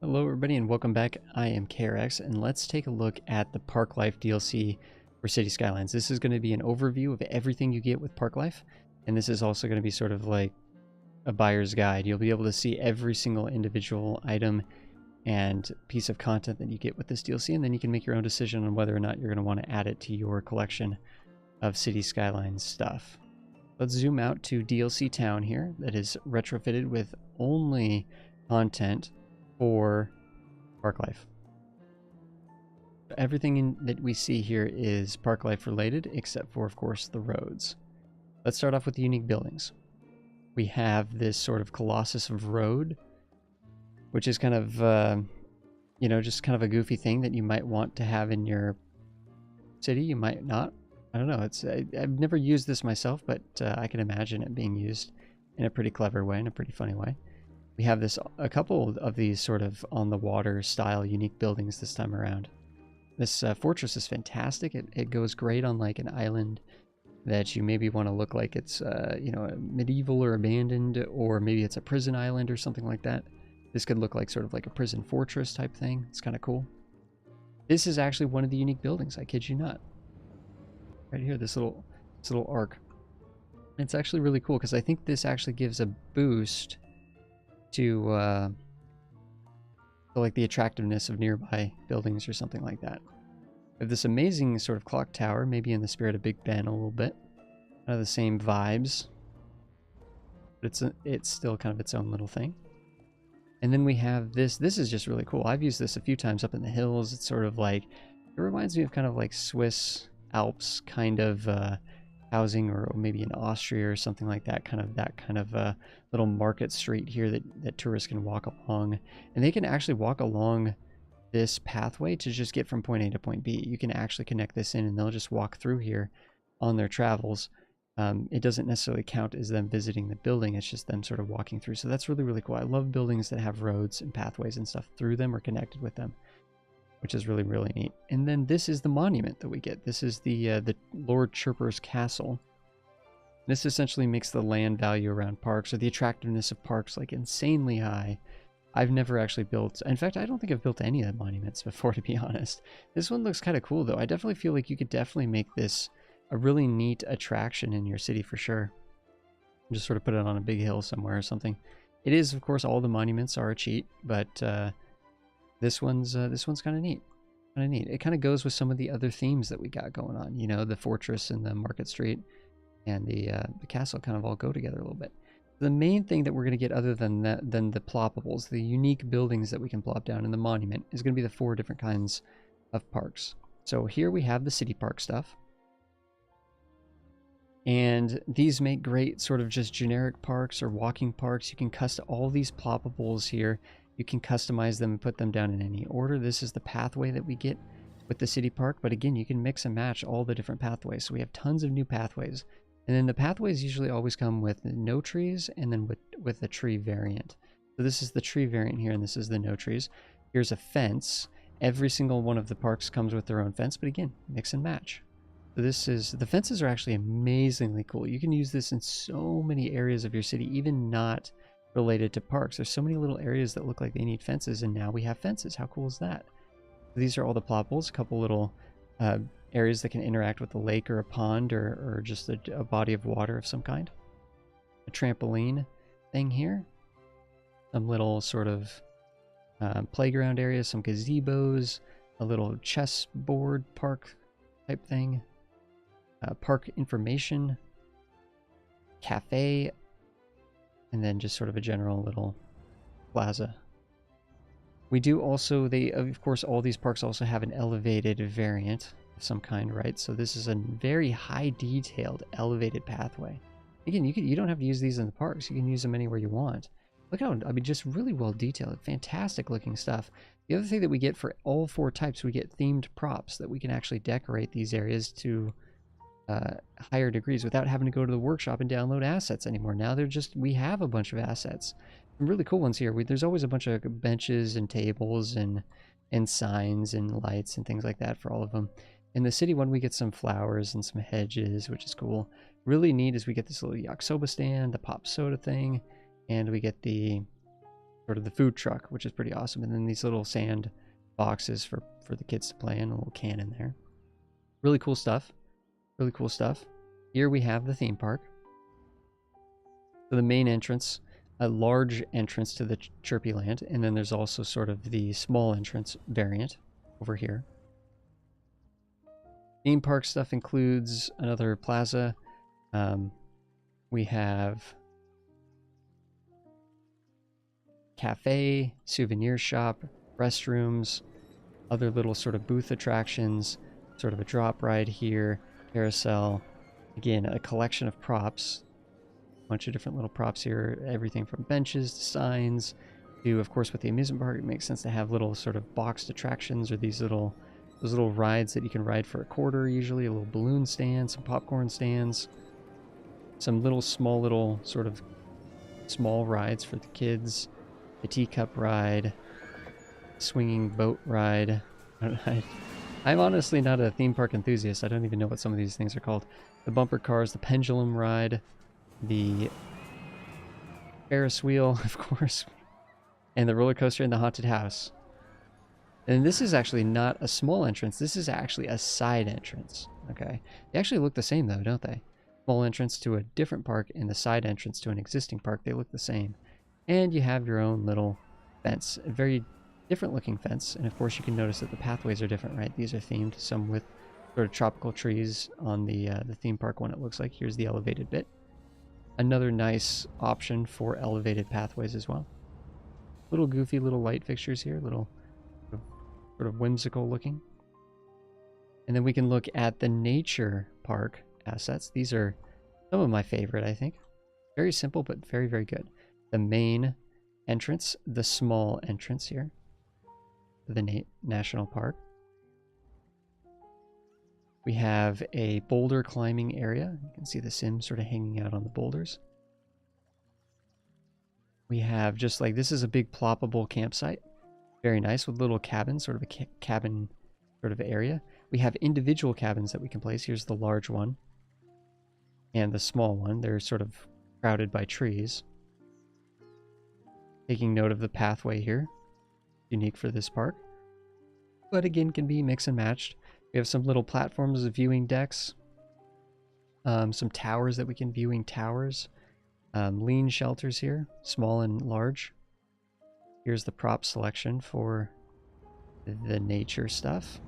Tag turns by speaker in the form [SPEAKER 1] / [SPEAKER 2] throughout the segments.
[SPEAKER 1] Hello everybody and welcome back. I am KRX and let's take a look at the Park Life DLC for City Skylines. This is going to be an overview of everything you get with Park Life, and this is also going to be sort of like a buyer's guide. You'll be able to see every single individual item and piece of content that you get with this DLC, and then you can make your own decision on whether or not you're going to want to add it to your collection of City Skylines stuff. Let's zoom out to DLC Town here that is retrofitted with only content for Park Life. Everything that we see here is Park Life related, except for, of course, the roads. Let's start off with the unique buildings. We have this sort of Colossus of Road, which is kind of, just kind of a goofy thing that you might want to have in your city. You might not. I don't know. I've never used this myself, but I can imagine it being used in a pretty clever way, in a pretty funny way. We have a couple of these sort of on the water style unique buildings this time around. This fortress is fantastic. It goes great on like an island that you maybe want to look like it's medieval or abandoned, or maybe it's a prison island or something like that. This could look like sort of like a prison fortress type thing. It's kind of cool. This is actually one of the unique buildings. I kid you not. Right here, this little arc. It's actually really cool because I think this actually gives a boost to like the attractiveness of nearby buildings or something like that. We have this amazing sort of clock tower, maybe in the spirit of Big Ben a little bit. Kind of the same vibes, but it's still kind of its own little thing. And then we have this. This is just really cool. I've used this a few times up in the hills. It's sort of like, it reminds me of kind of like Swiss Alps kind of housing, or maybe in Austria or something like that kind of little market street here that tourists can walk along, and they can actually walk along this pathway to just get from point A to point B. You can actually connect this in and they'll just walk through here on their travels. It doesn't necessarily count as them visiting the building, it's just them sort of walking through. So that's really, really cool. I love buildings that have roads and pathways and stuff through them or connected with them, which is really, really neat. And then this is the monument that we get. This is the Lord Chirper's Castle. This essentially makes the land value around parks, or the attractiveness of parks, like insanely high. I've never actually built, in fact, I don't think I've built any of the monuments before, to be honest. This one looks kind of cool though. I definitely feel like you could definitely make this a really neat attraction in your city for sure. Just sort of put it on a big hill somewhere or something. It is, of course, all the monuments are a cheat, but this one's kind of neat. It kind of goes with some of the other themes that we got going on. You know, the fortress and the market street and the castle kind of all go together a little bit. The main thing that we're going to get, other than that, than the ploppables, the unique buildings that we can plop down in the monument, is going to be the 4 different kinds of parks. So here we have the city park stuff. And these make great sort of just generic parks or walking parks. You can custom all these ploppables here. You can customize them and put them down in any order. This is the pathway that we get with the city park. But again, you can mix and match all the different pathways. So we have tons of new pathways. And then the pathways usually always come with no trees and then with a tree variant. So this is the tree variant here, and this is the no trees. Here's a fence. Every single one of the parks comes with their own fence, but again, mix and match. So the fences are actually amazingly cool. You can use this in so many areas of your city, even not related to parks. There's so many little areas that look like they need fences, and now we have fences. How cool is that? So these are all the ploppables, a couple little areas that can interact with a lake or a pond or just a body of water of some kind. A trampoline thing here. Some little sort of playground areas, some gazebos, a little chessboard park type thing. Park information, cafe, and then just sort of a general little plaza. We do also, of course, all these parks also have an elevated variant of some kind, right? So this is a very high detailed elevated pathway. Again, you don't have to use these in the parks. You can use them anywhere you want. Look how, I mean, just really well detailed, fantastic looking stuff. The other thing that we get for all 4 types, we get themed props that we can actually decorate these areas to higher degrees without having to go to the workshop and download assets anymore. Now we have a bunch of assets. Some really cool ones here. There's always a bunch of benches and tables and signs and lights and things like that for all of them. In the city one, we get some flowers and some hedges, which is cool. Really neat is we get this little yakisoba stand, the pop soda thing, and we get the sort of the food truck, which is pretty awesome. And then these little sand boxes for the kids to play in, a little cannon there. Really cool stuff. Really cool stuff. Here we have the theme park. So the main entrance, a large entrance to the Chirpy Land, and then there's also sort of the small entrance variant over here. Theme park stuff includes another plaza. We have cafe, souvenir shop, restrooms, other little sort of booth attractions, sort of a drop ride here, carousel. Again, a collection of props. A bunch of different little props here, everything from benches to signs to, of course, with the amusement park, it makes sense to have little sort of boxed attractions or those little rides that you can ride for a quarter usually, a little balloon stand, some popcorn stands, some small sort of small rides for the kids, a teacup ride, swinging boat ride. I'm honestly not a theme park enthusiast. I don't even know what some of these things are called. The bumper cars, the pendulum ride, the Ferris wheel, of course, and the roller coaster in the haunted house. And this is actually not a small entrance. This is actually a side entrance. Okay. They actually look the same though, don't they? Small entrance to a different park and the side entrance to an existing park. They look the same. And you have your own little fence. A very different looking fence. And of course you can notice that the pathways are different, right? These are themed. Some with sort of tropical trees on the theme park one, it looks like. Here's the elevated bit. Another nice option for elevated pathways as well. Little goofy little light fixtures here. Little sort of whimsical looking. And then we can look at the nature park assets. These are some of my favorite, I think. Very simple, but very, very good. The main entrance, the small entrance here to the national park. We have a boulder climbing area. You can see the Sims sort of hanging out on the boulders. We have just like, this is a big ploppable campsite. Very nice with little cabins, sort of a cabin sort of area. We have individual cabins that we can place. Here's the large one and the small one. They're sort of crowded by trees. Taking note of the pathway here. Unique for this park. But again, can be mix and matched. We have some little platforms of viewing decks. Some towers that we can viewing towers. Lean shelters here, small and large. Here's the prop selection for the nature stuff.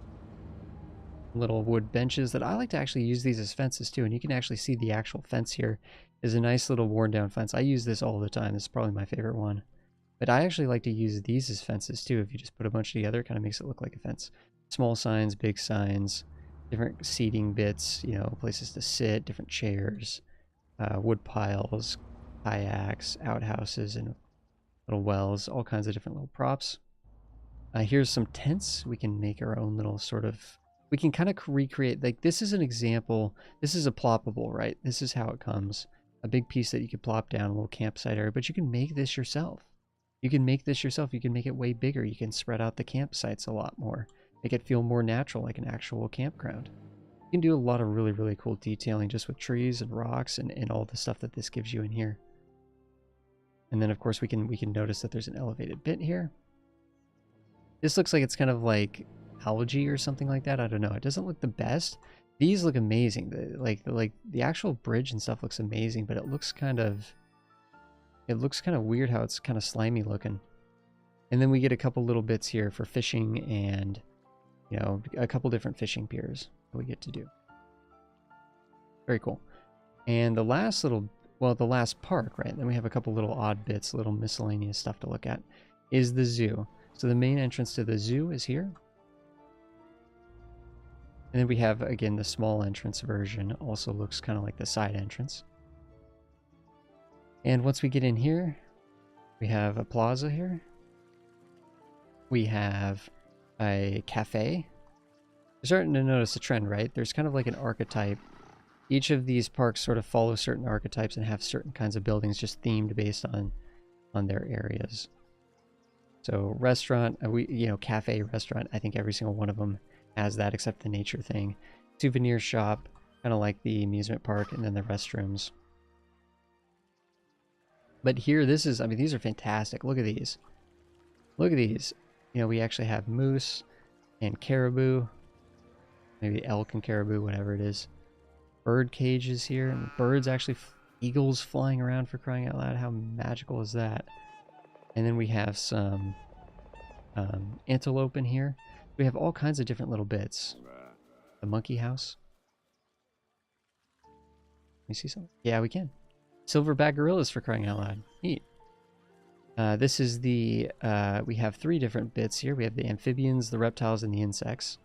[SPEAKER 1] Little wood benches that I like to actually use these as fences too. And you can actually see the actual fence here is a nice little worn down fence. I use this all the time. This is probably my favorite one. But I actually like to use these as fences too. If you just put a bunch together, it kind of makes it look like a fence. Small signs, big signs, different seating bits, you know, places to sit, different chairs, wood piles, kayaks, outhouses, and little wells, all kinds of different little props. Here's some tents. We can make our own little sort of, we can kind of recreate, like this is an example, this is a ploppable, right? This is how it comes. A big piece that you could plop down, a little campsite area, but you can make this yourself. You can make this yourself. You can make it way bigger. You can spread out the campsites a lot more. Make it feel more natural, like an actual campground. You can do a lot of really, really cool detailing just with trees and rocks and all the stuff that this gives you in here. And then of course we can notice that there's an elevated bit here. This looks like it's kind of like algae or something like that. I don't know. It doesn't look the best. These look amazing. The actual bridge and stuff looks amazing, but it looks kind of weird how it's kind of slimy looking. And then we get a couple little bits here for fishing and, you know, a couple different fishing piers that we get to do. Very cool. And the last the last park, right? Then we have a couple little odd bits, little miscellaneous stuff to look at, is the zoo. So the main entrance to the zoo is here. And then we have, again, the small entrance version. Also looks kind of like the side entrance. And once we get in here, we have a plaza here. We have a cafe. We're starting to notice a trend, right? There's kind of like an archetype. Each of these parks sort of follow certain archetypes and have certain kinds of buildings just themed based on their areas. So restaurant, cafe, restaurant, I think every single one of them has that except the nature thing. Souvenir shop, kind of like the amusement park, and then the restrooms. But here, this is, I mean, these are fantastic. Look at these. Look at these. You know, we actually have moose and caribou. Maybe elk and caribou, whatever it is. Bird cages here. And birds actually, eagles flying around, for crying out loud. How magical is that? And then we have some antelope in here. We have all kinds of different little bits. The monkey house. Can you see something? Yeah, we can. Silverback gorillas, for crying out loud. Neat. This is the, we have 3 different bits here. We have the amphibians, the reptiles, and the insects.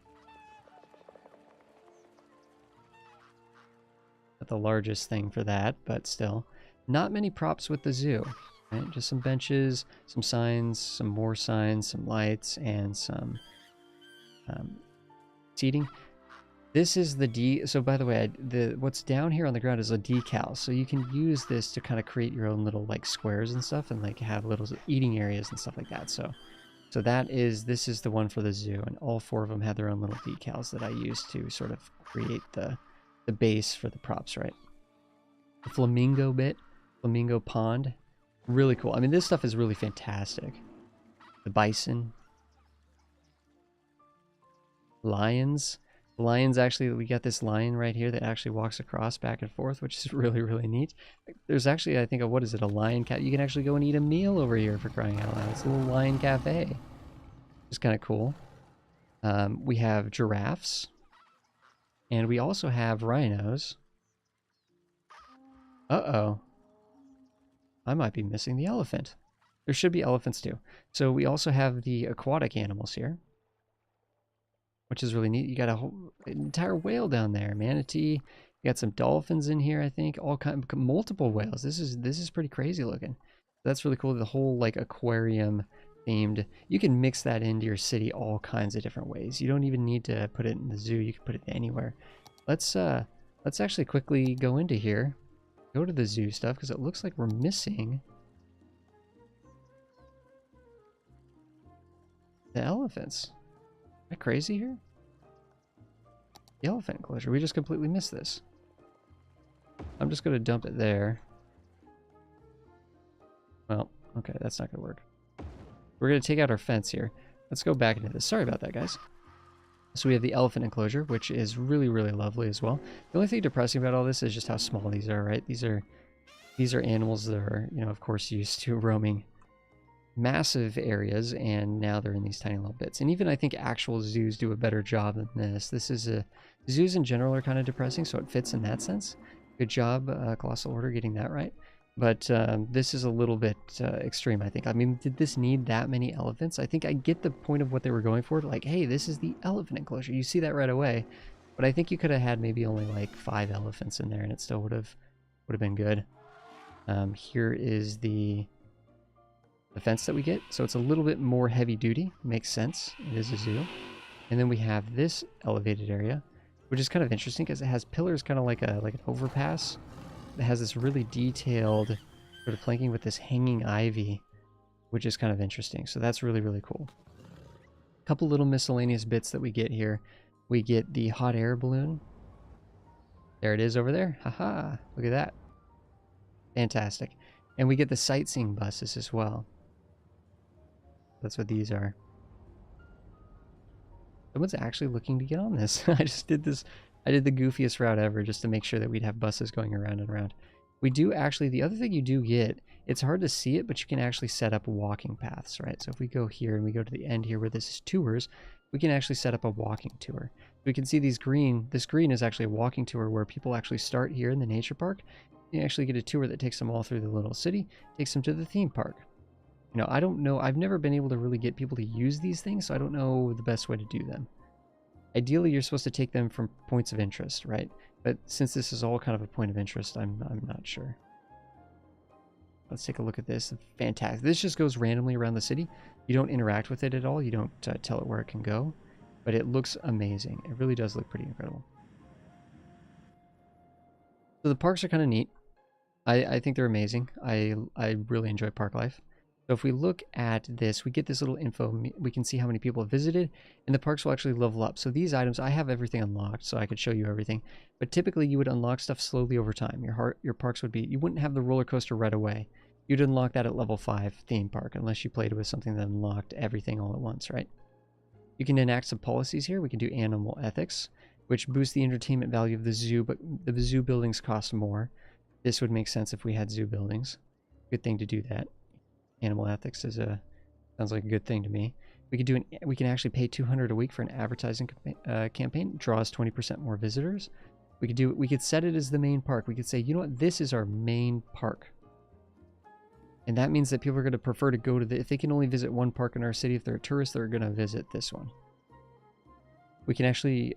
[SPEAKER 1] Not the largest thing for that, but still. Not many props with the zoo. Right? Just some benches, some signs, some more signs, some lights, and some seating. This is the so by the way, what's down here on the ground is a decal. So you can use this to kind of create your own little like squares and stuff, and like have little eating areas and stuff like that. So this is the one for the zoo, and all 4 of them have their own little decals that I use to sort of create the base for the props, right? The flamingo bit, flamingo pond, really cool. I mean, this stuff is really fantastic. The bison, lions. Lions, actually, we got this lion right here that actually walks across back and forth, which is really, really neat. There's actually, I think, what is it, a lion cat? You can actually go and eat a meal over here, for crying out loud. It's a little lion cafe. It's kind of cool. We have giraffes. And we also have rhinos. Uh-oh. I might be missing the elephant. There should be elephants too. So we also have the aquatic animals here, which is really neat. You got an entire whale down there, manatee. You got some dolphins in here, I think. Multiple whales. This is pretty crazy looking. That's really cool. The whole like aquarium themed. You can mix that into your city all kinds of different ways. You don't even need to put it in the zoo. You can put it anywhere. Let's actually quickly go into here. Go to the zoo stuff, because it looks like we're missing the elephants. Am I crazy here? The elephant enclosure. We just completely missed this. I'm just going to dump it there. Well, okay, that's not going to work. We're going to take out our fence here. Let's go back into this. Sorry about that, guys. So we have the elephant enclosure, which is really, really lovely as well. The only thing depressing about all this is just how small these are, right? These are animals that are, you know, of course, used to roaming massive areas, and now they're in these tiny little bits. And even I think actual zoos do a better job than this. Zoos in general are kind of depressing, so it fits in that sense. Good job, Colossal Order, getting that right. But this is a little bit extreme, I think. I mean, did this need that many elephants? I think I get the point of what they were going for. Like, hey, this is the elephant enclosure. You see that right away. But I think you could have had maybe only like 5 elephants in there, and it still would have been good. Here is the fence that we get. So it's a little bit more heavy duty. Makes sense. It is a zoo. And then we have this elevated area, which is kind of interesting because it has pillars kind of like an overpass. It has this really detailed sort of planking with this hanging ivy, which is kind of interesting. So that's really, really cool. A couple little miscellaneous bits that we get here. We get the hot air balloon. There it is over there. Haha, look at that. Fantastic. And we get the sightseeing buses as well. That's what these are. Someone's actually looking to get on this. I just did this. I did the goofiest route ever just to make sure that we'd have buses going around and around. We do actually, the other thing you do get, it's hard to see it, but you can actually set up walking paths, right? So if we go here and we go to the end here where this is tours, we can actually set up a walking tour. We can see this green is actually a walking tour where people actually start here in the nature park. You actually get a tour that takes them all through the little city, takes them to the theme park. You know, I don't know, I've never been able to really get people to use these things, so I don't know the best way to do them. Ideally, you're supposed to take them from points of interest, right? But since this is all kind of a point of interest, I'm not sure. Let's take a look at this. Fantastic. This just goes randomly around the city. You don't interact with it at all. You don't tell it where it can go. But it looks amazing. It really does look pretty incredible. So the parks are kind of neat. I think they're amazing. I really enjoy park life. So if we look at this, we get this little info. We can see how many people have visited, and the parks will actually level up. So these items, I have everything unlocked, so I could show you everything. But typically, you would unlock stuff slowly over time. Your parks would be, you wouldn't have the roller coaster right away. You'd unlock that at level 5 theme park, unless you played with something that unlocked everything all at once, right? You can enact some policies here. We can do animal ethics, which boosts the entertainment value of the zoo, but the zoo buildings cost more. This would make sense if we had zoo buildings. Good thing to do that. Animal ethics is sounds like a good thing to me. We can actually pay 200 a week for an advertising campaign. It draws 20% more visitors. We could set it as the main park. We could say, you know what, this is our main park. And that means that people are going to prefer to go to if they can only visit one park in our city, if they're a tourist, they're going to visit this one. We can actually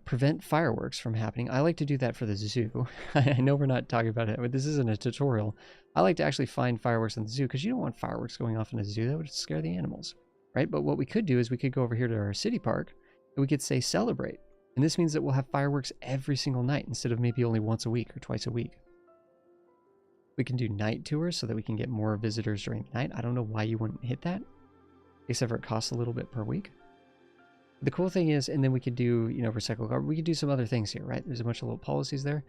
[SPEAKER 1] prevent fireworks from happening. I like to do that for the zoo. I know we're not talking about it, but this isn't a tutorial. I like to actually find fireworks in the zoo because you don't want fireworks going off in a zoo. That would scare the animals, right? But what we could do is we could go over here to our city park and we could say celebrate. And this means that we'll have fireworks every single night instead of maybe only once a week or twice a week. We can do night tours so that we can get more visitors during the night. I don't know why you wouldn't hit that, except for it costs a little bit per week. The cool thing is, and then we could do, you know, recycle garbage. We could do some other things here, right? There's a bunch of little policies there.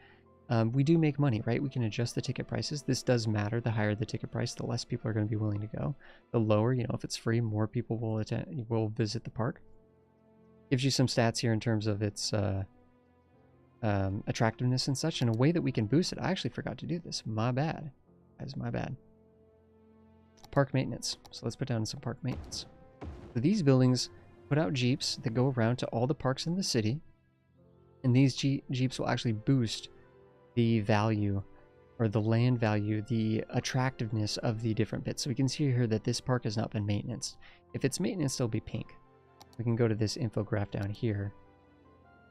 [SPEAKER 1] We do make money, right? We can adjust the ticket prices. This does matter. The higher the ticket price, the less people are going to be willing to go. The lower, you know, if it's free, more people will visit the park. Gives you some stats here in terms of its attractiveness and such, and a way that we can boost it. I actually forgot to do this. My bad. Guys, my bad. Park maintenance. So let's put down some park maintenance. So these buildings put out Jeeps that go around to all the parks in the city, and these Jeeps will actually boost the value, or the land value, the attractiveness of the different bits. So we can see here that this park has not been maintenanced. If it's maintenance, it'll be pink. We can go to this infograph down here,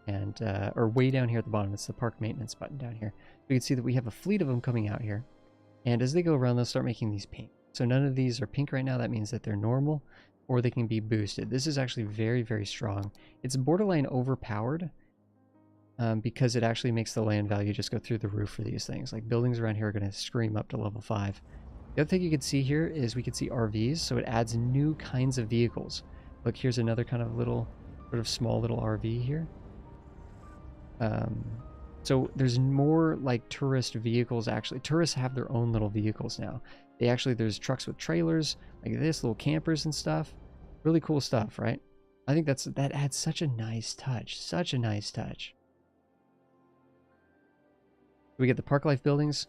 [SPEAKER 1] and or way down here at the bottom, it's the park maintenance button down here. We can see that we have a fleet of them coming out here, and as they go around, they'll start making these pink. So none of these are pink right now. That means that they're normal, or they can be boosted. This is actually very, very strong. It's borderline overpowered because it actually makes the land value just go through the roof for these things. Like buildings around here are going to scream up to level 5. The other thing you can see here is we can see RVs, so it adds new kinds of vehicles. Look, here's another kind of little, sort of small little RV here. So there's more like tourist vehicles. Actually, tourists have their own little vehicles now. There's trucks with trailers like this, little campers and stuff. Really cool stuff, right? I think that adds such a nice touch. Such a nice touch. We get the park life buildings,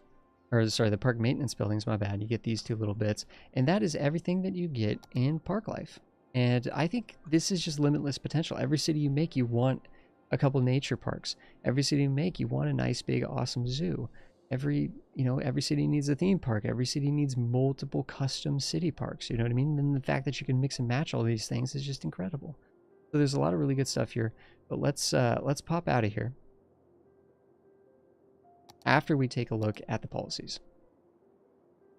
[SPEAKER 1] or sorry, the park maintenance buildings, my bad. You get these two little bits, and that is everything that you get in park life. And I think this is just limitless potential. Every city you make, you want a couple nature parks. Every city you make, you want a nice, big, awesome zoo. Every city needs a theme park. Every city needs multiple custom city parks. You know what I mean? And the fact that you can mix and match all these things is just incredible. So there's a lot of really good stuff here. But let's pop out of here after we take a look at the policies.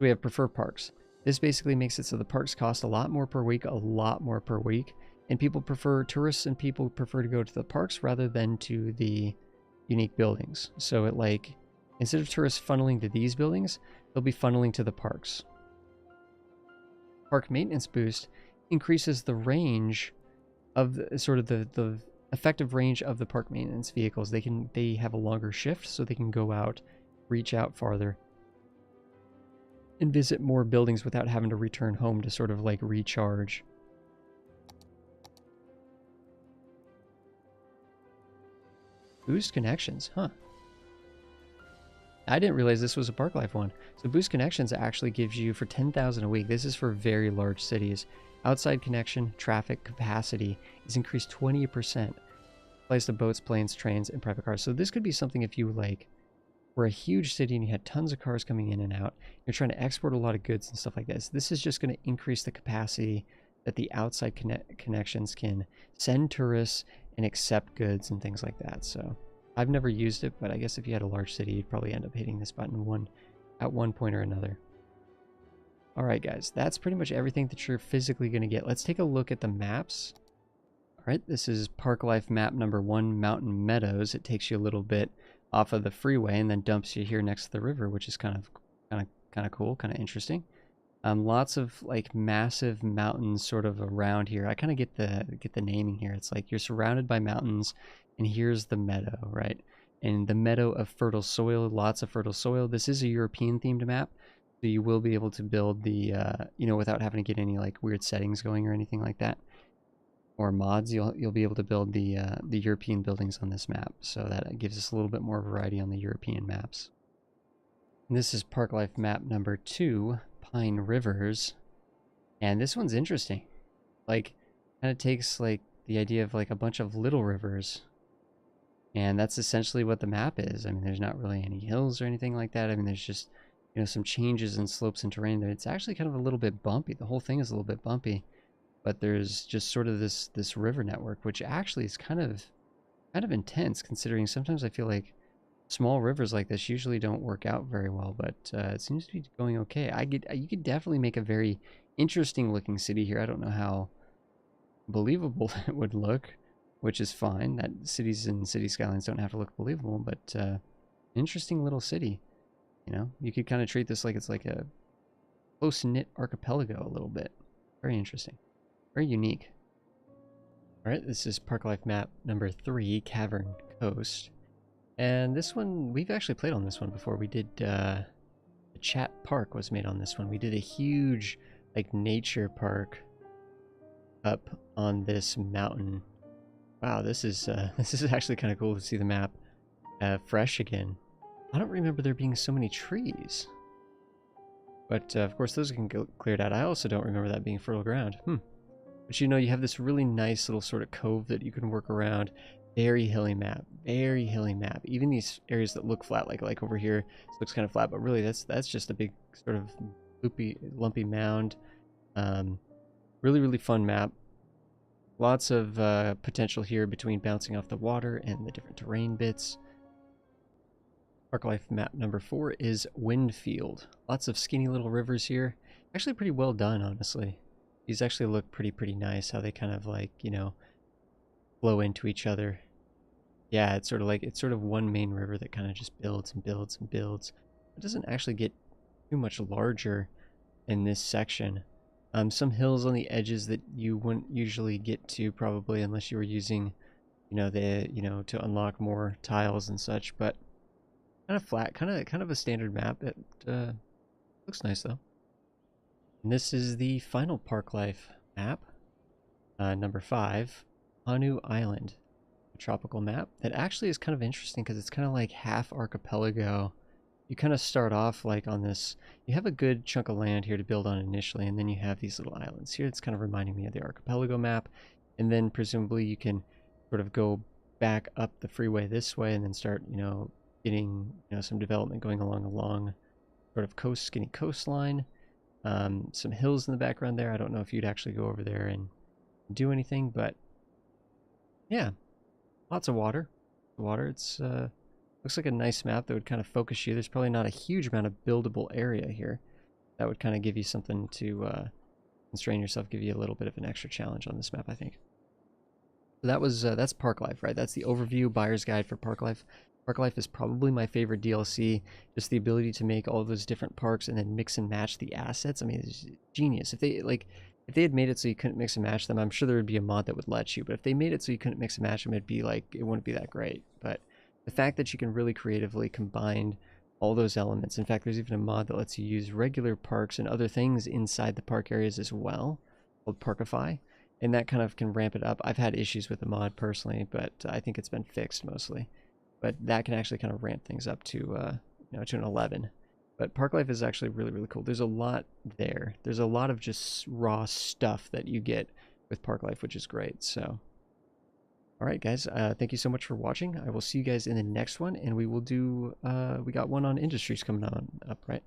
[SPEAKER 1] We have prefer parks. This basically makes it so the parks cost a lot more per week, and tourists and people prefer to go to the parks rather than to the unique buildings. So instead of tourists funneling to these buildings, they'll be funneling to the parks. Park maintenance boost increases the range of the effective range of the park maintenance vehicles. They have a longer shift, so they can go out, reach out farther, and visit more buildings without having to return home to sort of like recharge. Boost connections, huh? I didn't realize this was a Park Life one. So Boost Connections actually gives you for 10,000 a week. This is for very large cities. Outside connection, traffic capacity is increased 20%. Applies to boats, planes, trains, and private cars. So this could be something if you were a huge city and you had tons of cars coming in and out. You're trying to export a lot of goods and stuff like this. This is just going to increase the capacity that the outside connections can send tourists and accept goods and things like that. So I've never used it, but I guess if you had a large city, you'd probably end up hitting this button at one point or another. All right, guys, that's pretty much everything that you're physically going to get. Let's take a look at the maps. All right, this is Park Life map number 1, Mountain Meadows. It takes you a little bit off of the freeway and then dumps you here next to the river, which is kind of cool, kind of interesting. Lots of like massive mountains sort of around here. I kind of get the naming here. It's like you're surrounded by mountains, and here's the meadow, right? And the meadow of fertile soil, lots of fertile soil. This is a European themed map. So you will be able to build the, you know, without having to get any like weird settings going or anything like that, or mods. You'll be able to build the European buildings on this map. So that gives us a little bit more variety on the European maps. And this is Park Life map number 2, Pine Rivers, and this one's interesting. Like, kind of takes like the idea of like a bunch of little rivers, and that's essentially what the map is. I mean, there's not really any hills or anything like that. I mean, there's just, you know, some changes in slopes and terrain there. It's actually kind of a little bit bumpy. The whole thing is a little bit bumpy, but there's just sort of this river network, which actually is kind of intense, considering sometimes I feel like small rivers like this usually don't work out very well, but it seems to be going okay. You could definitely make a very interesting looking city here. I don't know how believable it would look, which is fine. That cities and city skylines don't have to look believable, but interesting little city. You know, you could kind of treat this like it's like a close-knit archipelago a little bit. Very interesting. Very unique. All right, this is Park Life map number 3, Cavern Coast. And this one, we've actually played on this one before. We did, the Chat Park was made on this one. We did a huge, like, nature park up on this mountain. Wow, this is actually kind of cool to see the map fresh again. I don't remember there being so many trees. But, of course, those can get cleared out. I also don't remember that being fertile ground. But, you know, you have this really nice little sort of cove that you can work around. Very hilly map. Very hilly map. Even these areas that look flat, like over here, this looks kind of flat, but really that's just a big sort of lumpy mound. Really, really fun map. Lots of potential here between bouncing off the water and the different terrain bits. Park Life map number 4 is Windfield. Lots of skinny little rivers here. Actually pretty well done, honestly. These actually look pretty nice, how they kind of like, you know, flow into each other. Yeah, it's sort of one main river that kind of just builds and builds and builds. It doesn't actually get too much larger in this section. Some hills on the edges that you wouldn't usually get to probably unless you were using, you know, to unlock more tiles and such. But kind of flat, kind of a standard map. It looks nice though. And this is the final Park Life map, number 5, Anu Island, a tropical map that actually is kind of interesting because it's kind of like half archipelago. You kind of start off like on this, you have a good chunk of land here to build on initially, and then you have these little islands here. It's kind of reminding me of the archipelago map, and then presumably you can sort of go back up the freeway this way and then start, you know, getting, you know, some development going along sort of skinny coastline. Some hills in the background there. I don't know if you'd actually go over there and do anything, but yeah, lots of water. It's looks like a nice map that would kind of focus you. There's probably not a huge amount of buildable area here. That would kind of give you something to constrain yourself, give you a little bit of an extra challenge on this map, I think. So that was that's Park Life, right? That's the overview buyer's guide for Park Life. Park Life is probably my favorite DLC. Just the ability to make all those different parks and then mix and match the assets. I mean, it's genius. If they had made it so you couldn't mix and match them, I'm sure there would be a mod that would let you. But if they made it so you couldn't mix and match them, it'd be like, it wouldn't be that great. But the fact that you can really creatively combine all those elements. In fact, there's even a mod that lets you use regular parks and other things inside the park areas as well, called Parkify. And that kind of can ramp it up. I've had issues with the mod personally, but I think it's been fixed mostly. But that can actually kind of ramp things up to, you know, to an 11. But Park Life is actually really, really cool. There's a lot there. There's a lot of just raw stuff that you get with Park Life, which is great. So, all right, guys. Thank you so much for watching. I will see you guys in the next one, and we will do. We got one on industries coming on up, right?